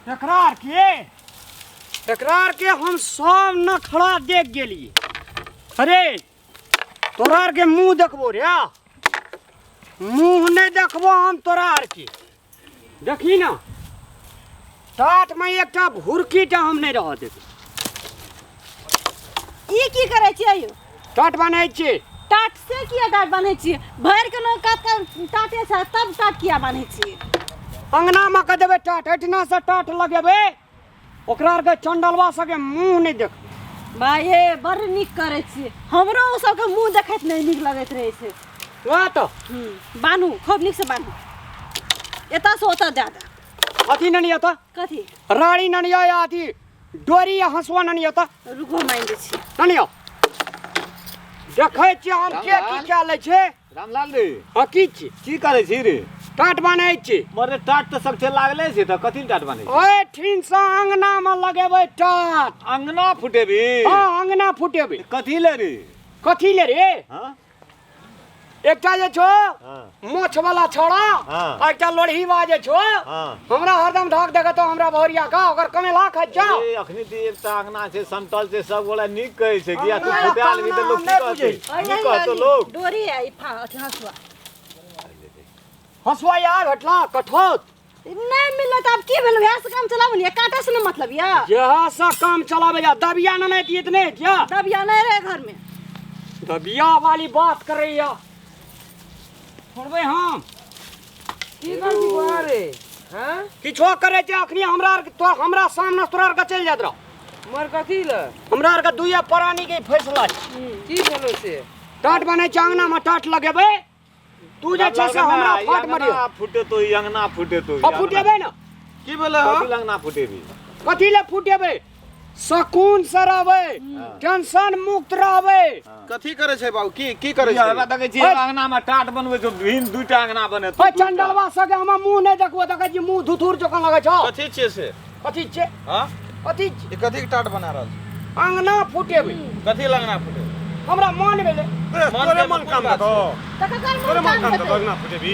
एकरार के हम सब नखड़ा देख गेलिए। अरे तोरा के मुंह देखबो रे, मुंह नहीं देखबो हम तोरा के। देखी ना टाट में एकटा भुरकीटा हम नहीं रह देबे। ई की करे छियै यौ? टाट बनै छियै। टाट से किया टाट बनै छियै? भर के लोग काट टाटे से तब टाट किया बनै छियै? अंगना में के देबे टाट, एठना से टाट लगेबे ओकरा के चंडलवा सके मुंह नहीं देख। भाई हे बड़ निक करे छियै। हमरो उ सब के मुंह देखैत नहीं निक लगैत रहे छै। वह तो बानू खूब निक से बानू। एता से ओता दे दे। अथी नहीं आता कथी? रानी नहीं आया, अथी डोरी या हंसुआ नहीं आता। रुको माइन दे छी। नहीं आ देखे छी हम के की क्या ले छे। रामलाल रे की छी की करे छी रे? टाट बनै छी। मरे टाट तो सब लागले छै त कथि टाट बनै छै? ओए ठीन से अंगना में लगेबे टाट। अंगना फुटेबी? हां अंगना फुटेबे। कथि ले रे? कथी ले रे? हां एकटा जे छो मोछ वाला छोड़ा, हाँ। एकटा लोढ़ी बाजे छो। हाँ। हमरा हरदम ढाक देगा तो हमरा भौरिया का ओकर कमे लाख जा। ए अखनी ती एकटा अंगना छै समतल छै, सब गोला निक कहै छै कि तू फुटाल भी त लोग की कहतै? की कहतो लोग? डोरी है ई फा हंसुआ। हंसुआ यार हटला कठोत नहीं मिलत अब की भेल? वैसे काम चलावलिए काटे से न मतलब या। यह सा काम चलावे जा। दबिया न नहीं दिए इतने क्या? दबिया नहीं रहे घर में। दबिया वाली बात कर रही है। छोड़बे हम की करबी बा रे? हां किछो करे छै अखनी हमरा तो हमरा सामने तोरा के चल जात रह। मर कथी ल? हमरा के दुइया प्राणी के फैसला छै। की बोलो से? टाट बनै छै अंगना में टाट लगेबे। तू जे छै से हमरा फाट मरियो। फुटे तो ई अंगना फुटे तो अब फुटेबे ना की बोले हो? कथि अंगना फुटेबी? कथी ले फुटेबे? सकून से रहबे, टेंशन मुक्त रहबे। कथी करे छै बाबू? की करे छै? हमरा देखै छी अंगना में टाट बनबै छै, भिन दुटा अंगना बने तो ओए चंडलवा सके हम मुंह नहीं देखबो त कहै छी मुंह धुथुर जकां लगै छ। कथी छै से? कथी छै? हां कथी ई कथी के टाट बना रहल छै? अंगना फुटेबे। कथी लगना फुटे? हमरा मन भेले तोरे मन काम दो। तोरे मन काम दो। लगना फुटेबी?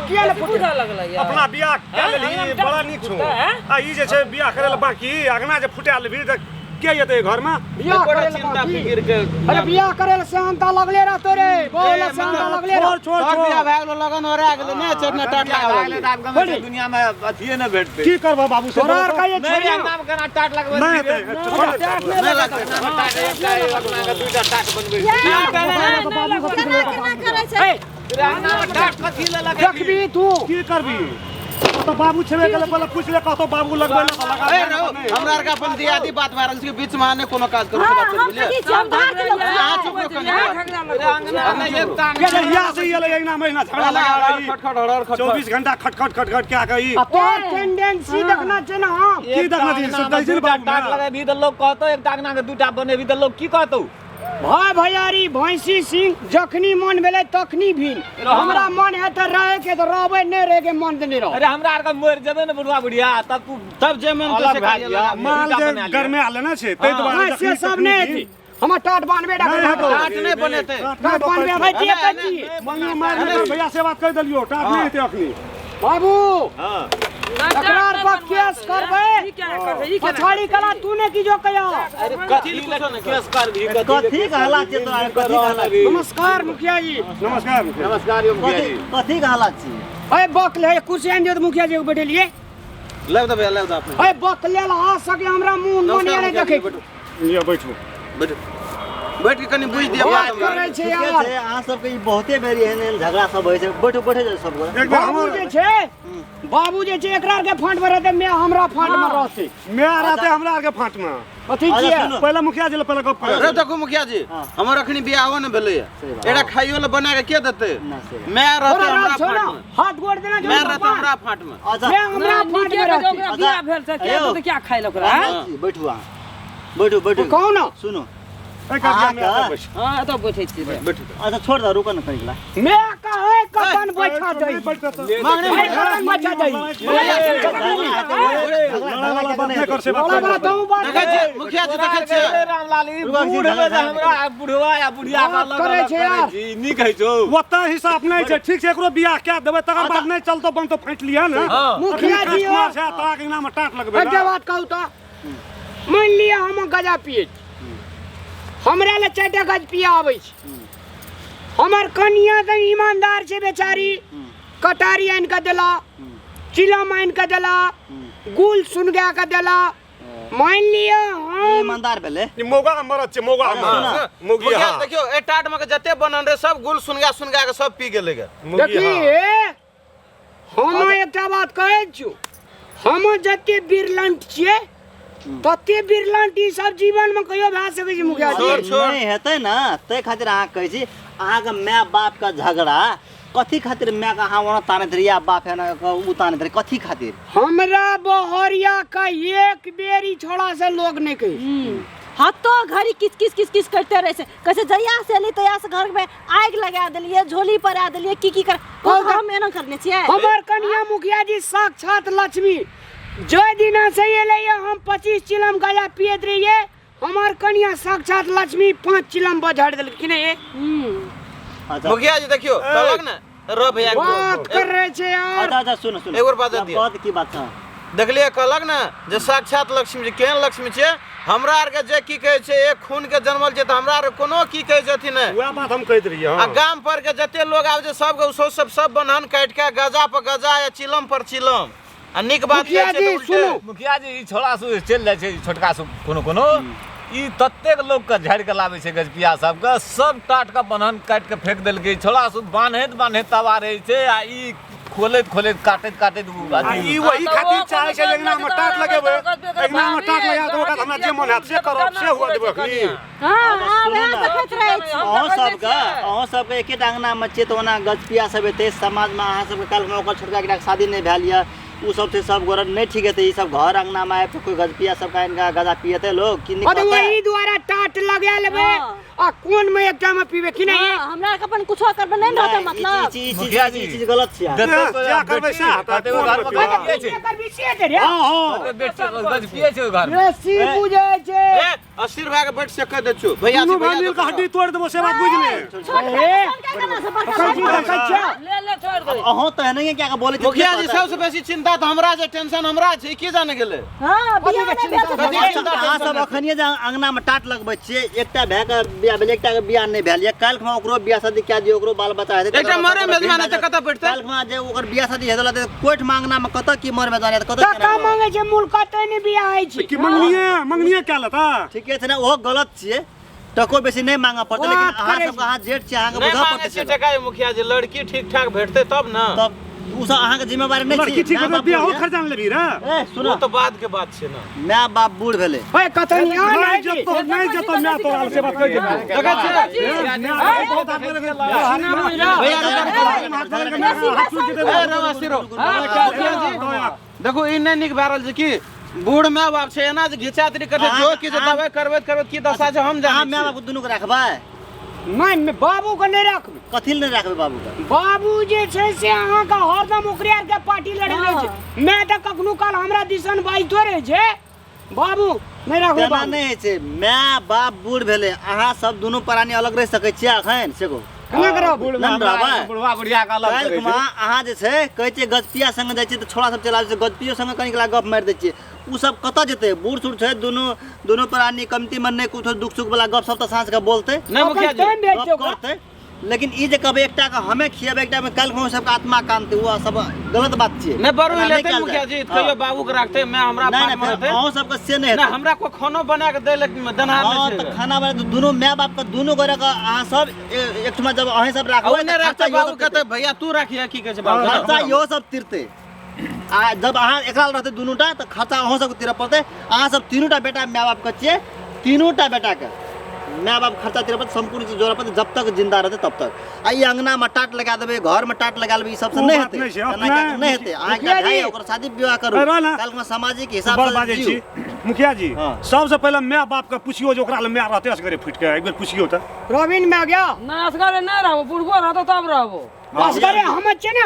किया ने फुटे लगला या। अपना बियाह कए लेली बड़ा नीक छौ। आ ई जे छै बियाह करे ले बाकी अगना जे फुटा लेबी त के येते घर में? बियाह करे ले चिंता बाकी। फिकिर के अरे बियाह करे ले सेंता लगले रह तोरे। बोल सेंता लगले रह। छोड़ छोड़ बियाह भए गेलो लगन हो रह गेलो ने चढ़ने टाट लगा। दुनिया में अथिए न भेटते। की करबो बाबू से? तोरा का ये मेरे छोड़ अंगना में केना टाट लगबै? नहीं रे? नहीं लगता टाट अंगना के दुटा टाट बनबै छी। केना करे छै? तेरे अंगना में टाट कथि ले लगै? देखबी तू की करबी? तो बाबू छेबे केले पहले पूछ ले कहतो बाबू लगबै ले लगा। ए रहो हमरा आर का अपन दियादी बात भए रहल छै बीच में आने कोनो काज करू से बात हम बुझलिए? कथी छै? हम भाग के लोग अहाँ चुप रहो कनी। तेरे अंगना में एकटा ये जे हिया से ये ले एक महीना झगड़ा लगा रही। खटखट हड़र खटखट 24 घंटा खटखट खटखट क्या कही? आ तोर टेंडेंसी देखना छै ना हम। की देखना चाहिए? सब दै छै बाबू टाट लगेबी त लोग कहतो एकटा अंगना के दुटा बनेबी त लोग की कहतो? भाई भैयारी भैंसी सिंह जखनी मन भेले तखनी भी। हमरा मन है त रहे के त रहबे नहीं रहे के मन त नहीं रह। अरे हमरा आर के मर जेबे न बुढ़वा बुढ़िया तब तू तब जे मन अलग से भए खाइए जा। माल जे घर में आले ना छे तै दुआरे नहीं से सब नहीं थी। हम टाट बांधबे डा टाट नहीं बनेते। टाट बांधबे भाई दिए कच्ची। मंगल मार के भैया से बात कर देलियो टाट नहीं हेते अखनी। बाबू हां तकरार पर केस करबे। पछाड़ी कला तूने की जो कया। अरे कथि ले केस कर भी कथी कहला छै तोरा? कथी कहला? नमस्कार मुखिया जी। नमस्कार। नमस्कार यो मुखिया जी। कथी कहला छी? अरे बक ले कुर्सी आन दियो त मुखिया जी के बैठलिए। ले दे भैया ले दे अपने। अरे बक ले आ सके हमरा मुंह मन नहीं देखे। ये बैठो। बैठ बैठ के कनी बुझ दिया बात बात करे हमरा। छै ठीके यार। छै अहाँ सबके ई बहुते बेरी एहन झगड़ा सब होइ छै। बैठो बैठे जाओ सब गोरा। एक बार बाबू हमर जे छै बाबू जे छै एकरा के फांट में रहते मैं हमरा फांट में रहते। मैं रहते हमरा आर के फाट में। कथी अच्छा, छियै? सुनो। पहले मुखिया जी ले पहले गप रे कर। देखो मुखिया जी हमर अखनी बियाहो न भेलै सही बात। एड़ा खाइयो ले बना के के देते? ना से। मैं रहते तोरा हमरा राज छौ फाट ना में। हाथ गोड़ देना जो मैं रहते हमरा फाट में। अच्छा मैं हमरा फांट में रहते। बियाह भेल छै अयो, तो क्या खाइ लोग बैठू अहाँ। बैठू बैठू। कहो ना सुनो ए कर अहाँ दिया मैं का? बैठ। हां तो बैठै छी। बैठ अच्छा छोड़ दो रुको न कनिकला। मैं कहे कतन बैठा दई मांगने भाई कतन बैठा दई नहीं कर से बात बड़ा बड़ा दऊ बात देखै छै मुखिया जी देखै छै रामलाली बूढ़ में हमरा बुढ़वा या बुढ़िया का लग करे छै यार नी कहै छौ ओता हिसाब नहीं छै ठीक छै एकरो बियाह क्या देबे तकर बाद नहीं चलतो बन तो फाइट लिया ना मुखिया जी हो मार से ताक इना में टाट लगबे एक बात कहू तो मान लिया हम गजा पिए हमरा ले 4 गज पिया आबै छै हमर कनिया त ईमानदार छै बेचारी कटारी आइन के देला चिलम आइन के देला गुल सुनगा के देला मान लिया हम ईमानदार भेले ई मोगा मरत छै मोगा मुगी मुखिया हां देखियो ए टाट में के जते बनन रे सब गुल सुनगा के सब पी गेलै गे देखिए हम एकटा बात कहै छु हम जते बिरलंट छियै तते बिरलंट ई सब जीवन में कहियो भए सकै छै मुखिया जी नहीं हेतै ना तै खातिर अहाँ कहै छी अहाँ के माय बाप का झगड़ा कथी खातिर माय का अहाँ वहाँ ताने धरी या बाप है ना उ ताने धरी कथी खातिर हमरा बहरिया का एक बेरी छोड़ा से लोग नहीं कही हाथों घड़ी किस किस करते रहे से कैसे जया से ली तया से घर में आग लगा देलिए झोली पर आ देलिए की कर हम एना करने छिए हमर कन्या मुखिया जी साक्षात लक्ष्मी जय दिना से एले हम 25 चिलम गजा पियत रहिए हमार कन्या साक्षात लक्ष्मी 5 चिलम बझाड़ देल कि नहीं अच्छा मुखिया जी देखियो कहलक ना रो भैया बात कर रहे छे यार अच्छा सुन सुन एक और बात दिया बात की बात है देखलिए कहलक ना जे साक्षात लक्ष्मी जी केहन लक्ष्मी छै हमरा आर के जे की कहै छै एक खून के जन्मल छै त हमरा आर कोनो की कहै छथिन वह बात हम कहत रहिए आ गाम पर के जते लोग आबै छै सब के सब बन्हन काट के गजा पर गजा या चिलम पर चिलम आ निक बात मुखिया छै जी त सुनो उल्टे मुखिया जी ई छोड़ा सु चल जाय छै छोटका सु कोनो ई ततेक लोग के झाड़ के लावे छै गजपिया सब के सब टाट के बनन काट के फेंक देल के छोड़ा सु बान्हैत तवा रहे छै आ ई खोलैत काटैत ई वही खातिर चाहे छै एकना में टाट लगेबे एकना में टाट लगा देबे ओकरा हमरा जे मन हैत से करब से हुआ देबे अखनी हां आब देखैत रहे छी अहाँ सबके एके अंगना में छियै तऽ ओना गजपिया सब एते समाज में अहाँ सबके काल में ओकर छोटका के शादी नहीं भेल या उ सब से सब गोर नहीं ठीक है ई सब घर अंगना में आए कोई गजपिया सब का इनका गजा पियते लोग कि नहीं अरे वही द्वारा टाट लगा लेबे आ कोन में एकटा में पीबे कि नहीं हमरा अपन कुछो करबे नहीं रहता मतलब मुखिया जी चीज गलत छै क्या करबै से कहते वो घर में कथी पिए छै एकर विषय दे रे हां गज पिए छै घर में रस्सी बुझे छै ए अस्थिर भए के बैठ से कह दे छु भैया दुनू भाई मिल के हड्डी तोड़ देबो से बात बुझ ले ले छोड़ दे अहाँ तो नहीं क्या का बोले मुखिया जी सबसे बेसी चिंता तो हमरा छै टेंशन हमरा छै की जाने गेले हां बियाह नहीं भेल अच्छा अहाँ सब अखनिए जे अंगना में टाट लगबै छियै एकटा भए के बियाह भेल एकटा के बियाह नहीं भेल या काल में ओकरो बियाह शादी क्या दियो ओकरो बाल बच्चा हेतै एकटा मरे मेजबान त कत बैठते काल में जे ओकर बियाह शादी हेतला त कोर्ट मांगना में कत की मर मेजबान त कत टका मांगे छै मूल कतै नहीं बियाह है छै कि मंगनिए क्या लता ठीके छै ना ओहो गलत छियै टको बेसी नहीं मांगा पड़तै लेकिन बात अहाँ करै सब अहाँ जेठ छियै अहाँ के नहीं बुझा मांगे पड़तै छै टका मुखिया जी लड़की ठीक ठाक भेटते तब ना तब उ सब अहाँ के जिम्मेवारी नहीं लड़की ठीक माय है बाप बियाह बूढ़ खर्चा लेबी रे ए वो सुनो तो बाद के बात छै ना माय बाप बूढ़ भेले ओए कतै नहीं आ नहीं जतो मैं तो से बात कह दे देखै छै बहुत आदमी भैया देखो ई नहीं निक भरल छै की बूढ़ माय बाप छै एना जे घिचातरी करते जो की जे दबाई करबे की दशा छै हम अहाँ जाने माय बाप दुनू के रखबै नहीं मैं बाबू को नहीं रखबे कथि ले रखबै बाबू के बाबू जे छै से अहाँ का हरदम ओकरे आर के पार्टी लड़बे छै मैं त कखनो काल हमरा दिसन बाइतो रहे छै बाबू नहीं रखबे तेना बाबू नहीं छै माय बाप बूढ़ भेले अहाँ सब दुनू प्राणी अलग रह सकै छियै अखन सेगो केना करब बुढ़वा बुढ़िया का अलग काल्हि करे खुमा छै अहाँ जे छै कहै छियै गजपिया संग जाइ छियै तऽ छोड़ा सब चलाबै छै गजपियो संग कनिकला गप मारि दै छियै उ सब कतऽ जेतै बूढ़ सूढ़ छै दुनू प्राणी कमती मन नहीं कुछ दुख सुख वाला गप सब तऽ साँझ के बोलतै नहीं मुखिया जी टाइम भेज गप दो करतै लेकिन ई जे कहबै एकटा के हमें खियाबै एकटा में काल्हि खुमा सबके आत्मा कानतै वो सब गलत बात छियै नहीं बरू एना लेते कयल मुखिया जाय। जी कहियो बाबू के रखते मैं हमरा नहीं पास में नहीं रहते अहूँ सबके से नहीं ना हेतै हमरा को खानो बना के दे देना हाँ नहीं तऽ छै खाना बना दुनू माय बाप के दुनू गोरे के अहाँ सब एकठमा जब अहीं सब राखबै ओने तऽ रखते खर्चा इहो बाबू सब कहते भैया तू रखिए की कहै छै बाबू खर्चा इहो सब तिरतै आ जब अहाँ एकरा रहतै दुनूटा तऽ खर्चा अहूँ सबके तिरऽ पड़तै अहाँ सब तीनूटा बेटा माय बाप के छियै तीनूटा बेटा के माय बाप खर्चा तिरऽ पड़तै संपूर्ण चीज जोड़ऽ पड़तै जब तक जिंदा रहतै तब तक आ ई अंगना में टाट लगा देबै घर में टाट लगा लेबै ई सबसे ओ नहीं बात हेतै नहीं छै, एना कए कऽ नहीं हेतै अहाँ एकटा भाई ओकर शादी विवाह करू अरे ना। काल्हि में सामाजिक हिसाब बड़ से बाजै जियौ। छी मुखिया जी हाँ। सबसे पहले माय बाप के पूछियो जे ओकरा ले माय रहते असगरे फुट के एक बेर पूछियो त रविन में गया ना असगरे नहीं रहबो बुढ़बो रहतो तब रहबो बस करे हम अच्छे ना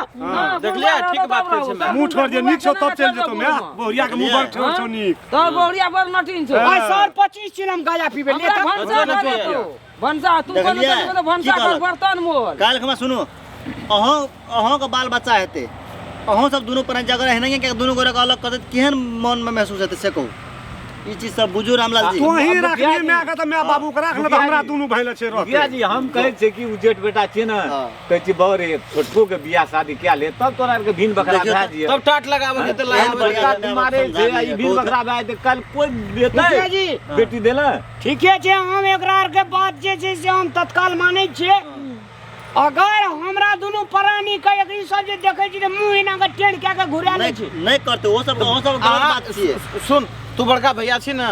देख लिया ठीक बात कहै छै मैं मुंह छोड़ जे नीक छौ तब चल जेतो मैं बोरिया के मुंह पर ठोर छौ नीक तो बोरिया पर नटीन छो आ 25 चिलम गाजा पीबे ले तब भंसा तू कोन तो भंसा कर बर्तन मोल काल खमा सुनो अहों के बाल बच्चा हेते अहों सब दोनों पर जगह है नहीं कि दोनों गोरे का अलग कर केहन मन में महसूस हेते से कहू ई चीज सब बुझू रामलाल जी तू ही रखली मैं का त मैं बाबू के रखना त हमरा दुनु भइले छै मुखिया जी हम कहै छै कि उ जेठ बेटा छै न कहै छी बौरे छोटको के बियाह शादी क्या ले तब तोरा के भीन बकरा भै दिए तब टाट लगावे के त लाइन बड़का तुम्हारे छै ई भीन बकरा भै दे कल कोई मुखिया जी देतै बेटी देला ठीके छै हम एकरा आर के बात जे छै से हम तत्काल मानै छियै अगर हमरा दुनु प्राणी के एक सब जे देखै छी त मुंह हिना के टेढ़ के घुरा लै छै नहीं करते वो सब गलत बात छिए सुन तू बड़का भैया छी ना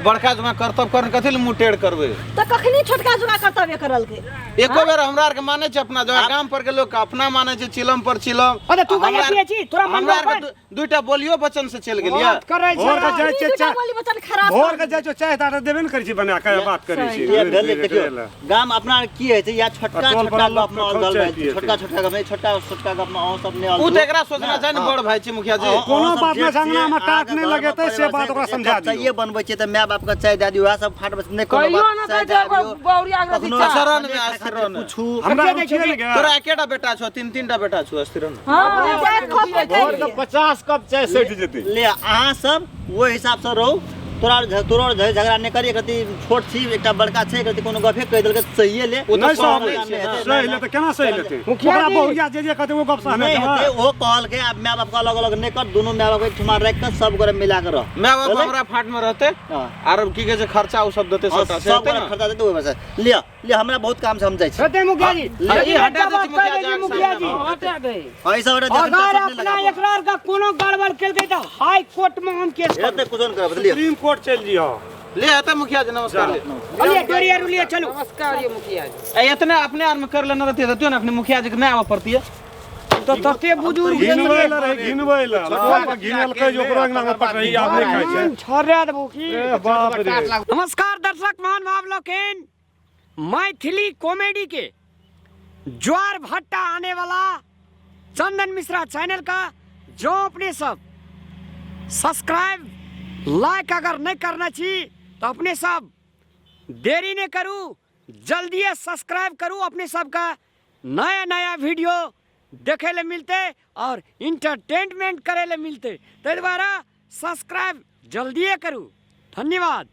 बड़का जुगा कर्तव्य करन कथि ल मुंह टेढ़ करबे तो कखनी छोटका जुगा कर्तव्य करल के एको बेर हमरा आर के माने छै अपना जगह गांव पर के लोग अपना माने छै चिलम पर चिलम अरे तू गाजा पिए छी तोरा मन हमरा आर के दुइटा बोलियो बचन से चल गेलिया बात करै भोर के छै जाय छै चाय बोली बचन खराब भोर के जाय छै चाय ता देबे न करै छी बना के बात करै छी ये भेल देखियो गाम अपना की है छै या छोटका टोल छोटका पर अपना दल है छोटका छोटका में छोटका छोटका का अपना सब ने उ त एकरा सोचना छै न बड़ भाई छी मुखिया जी कोनो बात में संगना में टाट नहीं लगेतै से बात ओकरा समझा दियो ये बनबै छै त माय बाप के चाय दादी वह सब फाट बस नहीं कोनो कहियो बात ना चाय कहै दादी बोरिया के कखनो दिच्छा शरण में आश्रम पूछू हमरा देखिए, उठिए ने गया तोरा एकेटा बेटा छौ तीन टा बेटा छौ अस्थिरन हां देखो भोर के 50 कप चाय सट जेतै ले अहाँ सब वो हिसाब से रहो तोरा झगड़ा नहीं करी कति छोट छी एकटा बड़का छै कति कोनो गफे कह देलकै सही ले ओ नहीं तो सही सहमत छै सही लेते केना सही लेते मुखिया ओकरा जी। बहुरिया जे कहते वो गप सहमे नहीं हेते वो कहल के अब माय बाप का अलग अलग नहीं कर दोनों माय बाप एक ठुमा रख कर सब गोरे मिला कर रह मैं बाप हमरा फाट में रहते हां आर की कहे छै खर्चा उ सब देते सटा से सब हेतै गोरे ना खर्चा देते ओइ बस ले हमरा बहुत काम से हम जाय छी सत्य मुखिया जी ई हटा बात देती कह दे मुखिया जी हटा दे ऐसा वाला अगर अपना एकरा आर का कोनो गड़बड़ केलकै त हाई कोर्ट में हम केस हेते कुछ न कर बदलिए सुप्रीम कोर्ट चल जियो ले आता मुखिया जी नमस्कार ले अलिए डोरिया रुलिए चलो नमस्कार ये मुखिया जी इतने अपने आर में कर लेना रहती है तो ना अपने मुखिया जी के नहीं आवा पड़ती है तो तते बुजुर्ग घिनबै ल रहे घिनबै ल लड़का घिनल के जो ओकरा अंगना में पट रही आब नहीं खाइ छै छोड़े देबो की ए बाप रे नमस्कार दर्शक महानुभाव लोकेन मैथिली कॉमेडी के ज्वार भट्टा आने वाला चंदन मिश्रा चैनल का जो अपने सब सब्सक्राइब लाइक अगर नहीं करना चाहिए तो अपने सब देरी नहीं करूँ जल्दी सब्सक्राइब करूँ अपने सब का नया नया वीडियो देखे ले मिलते और इंटरटेनमेंट करे ले मिलते तो दोबारा सब्सक्राइब जल्दी करूँ धन्यवाद।